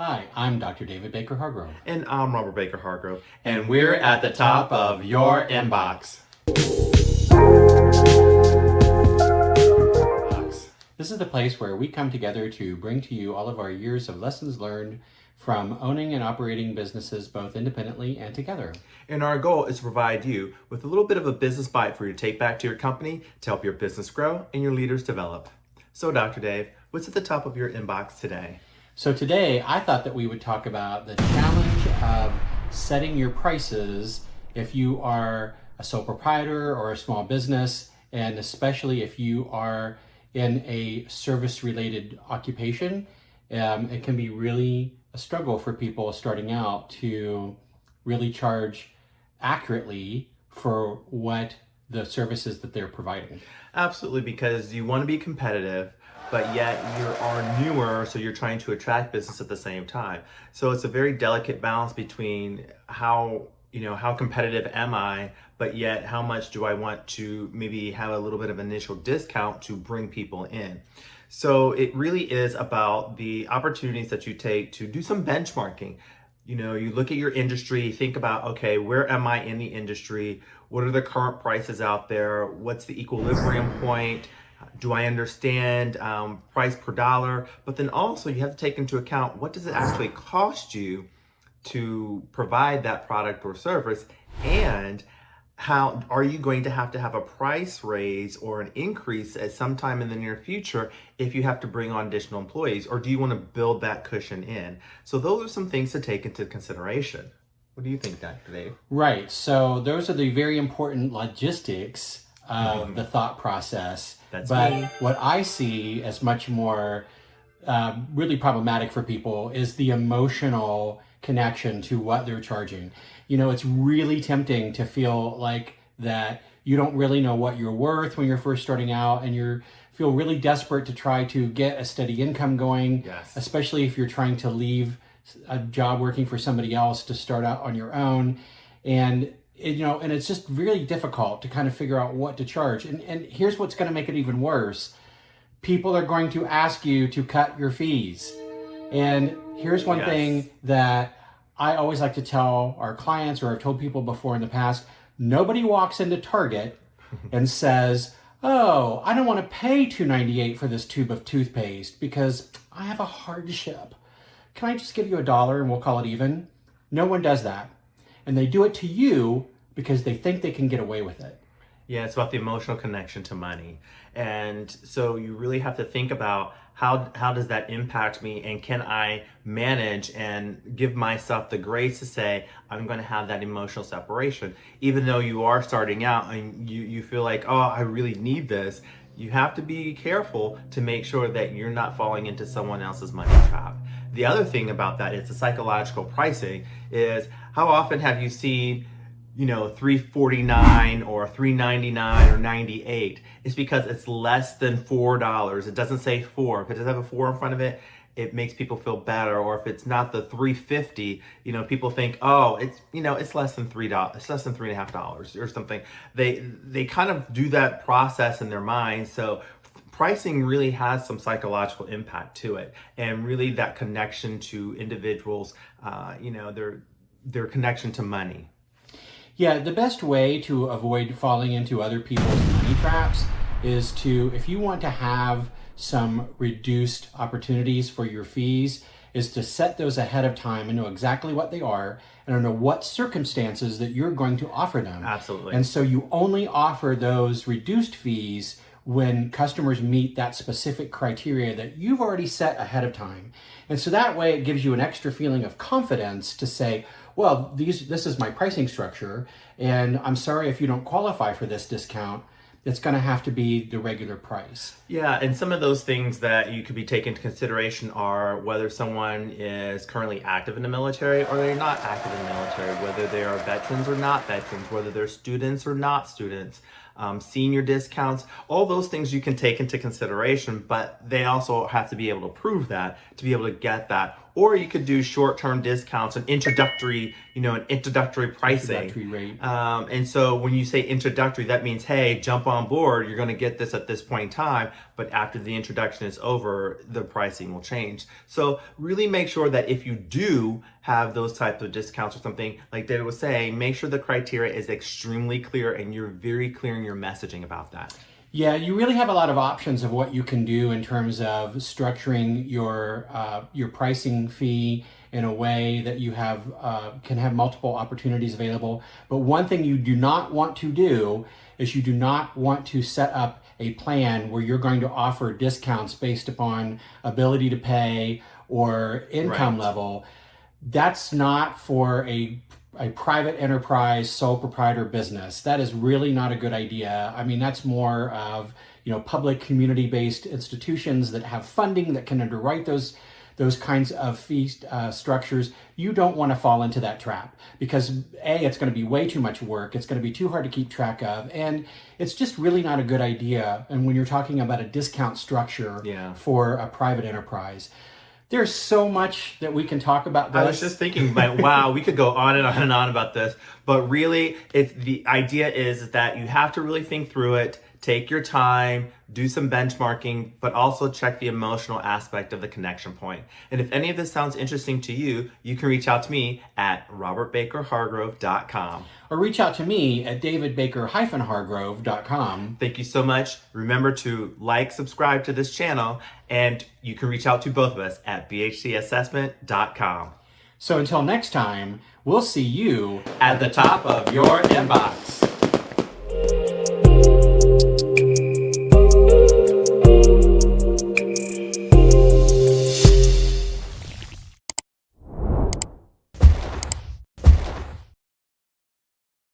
Hi, I'm Dr. David Baker Hargrove. And I'm Robert Baker Hargrove. And we're at the top of your inbox. This is the place where we come together to bring to you all of our years of lessons learned from owning and operating businesses both independently and together. And our goal is to provide you with a little bit of a business bite for you to take back to your company to help your business grow and your leaders develop. So, Dr. Dave, what's at the top of your inbox today? So today, I thought that we would talk about the challenge of setting your prices if you are a sole proprietor or a small business, and especially if you are in a service-related occupation. It can be really a struggle for people starting out to really charge accurately for what the services that they're providing. Absolutely, because you want to be competitive, but yet you are newer, so you're trying to attract business at the same time. So it's a very delicate balance between how competitive am I, but yet how much do I want to maybe have a little bit of initial discount to bring people in. So it really is about the opportunities that you take to do some benchmarking. You look at your industry, think about, okay, where am I in the industry? What are the current prices out there? What's the equilibrium point? Do I understand price per dollar? But then also you have to take into account, what does it actually cost you to provide that product or service, and how are you going to have a price raise or an increase at some time in the near future if you have to bring on additional employees, or do you want to build that cushion in? So those are some things to take into consideration. What do you think, Dr. Dave? Right. So those are the very important logistics of the thought process. That's but me. What I see as much more really problematic for people is the emotional connection to what they're charging. It's really tempting to feel like that you don't really know what you're worth when you're first starting out, and you feel really desperate to try to get a steady income going, Yes. especially if you're trying to leave a job working for somebody else to start out on your own. And it's just really difficult to kind of figure out what to charge. And here's what's going to make it even worse. People are going to ask you to cut your fees. And here's one thing that I always like to tell our clients, or I've told people before in the past: nobody walks into Target and says, "Oh, I don't want to pay $2.98 for this tube of toothpaste because I have a hardship. Can I just give you $1 and we'll call it even?" No one does that. And they do it to you because they think they can get away with it. Yeah, it's about the emotional connection to money. And so you really have to think about how does that impact me, and can I manage and give myself the grace to say, I'm going to have that emotional separation. Even though you are starting out and you feel like, oh, I really need this, you have to be careful to make sure that you're not falling into someone else's money trap. The other thing about that is the psychological pricing is, how often have you seen $3.49 or $3.99 or $98? It's because it's less than $4. It doesn't say 4. If it doesn't have a 4 in front of it, it makes people feel better. Or if it's not the $3.50, people think, oh, it's less than $3. It's less than $3.50 or something. They kind of do that process in their mind. So pricing really has some psychological impact to it, and really that connection to individuals, their connection to money. Yeah, the best way to avoid falling into other people's money traps is if you want to have some reduced opportunities for your fees, is to set those ahead of time and know exactly what they are and know what circumstances that you're going to offer them. Absolutely. And so you only offer those reduced fees when customers meet that specific criteria that you've already set ahead of time. And so that way it gives you an extra feeling of confidence to say, well, this is my pricing structure, and I'm sorry if you don't qualify for this discount. It's going to have to be the regular price. Yeah, and some of those things that you could be taken into consideration are whether someone is currently active in the military or they're not active in the military, whether they are veterans or not veterans, whether they're students or not students, senior discounts. All those things you can take into consideration, but they also have to be able to prove that to be able to get that. Or you could do short-term discounts, an introductory pricing. Introductory rate. And so when you say introductory, that means, hey, jump on board. You're going to get this at this point in time. But after the introduction is over, the pricing will change. So really make sure that if you do have those types of discounts or something, like David was saying, make sure the criteria is extremely clear and you're very clear in your messaging about that. Yeah, you really have a lot of options of what you can do in terms of structuring your pricing fee in a way that you have can have multiple opportunities available. But one thing you do not want to do is you do not want to set up a plan where you're going to offer discounts based upon ability to pay or income level. That's not for a private enterprise sole proprietor business. That is really not a good idea. I mean, that's more of, public community-based institutions that have funding that can underwrite those kinds of fee structures. You don't want to fall into that trap because it's going to be way too much work. It's going to be too hard to keep track of. And it's just really not a good idea. And when you're talking about a discount structure for a private enterprise, there's so much that we can talk about this. I was just thinking, wow, we could go on and on and on about this. But really, the idea is that you have to really think through it, take your time, do some benchmarking, but also check the emotional aspect of the connection point. And if any of this sounds interesting to you, you can reach out to me at robertbakerhargrove.com. Or reach out to me at davidbaker-hargrove.com. Thank you so much. Remember to subscribe to this channel, and you can reach out to both of us at bhcassessment.com. So until next time, we'll see you at the top of your inbox.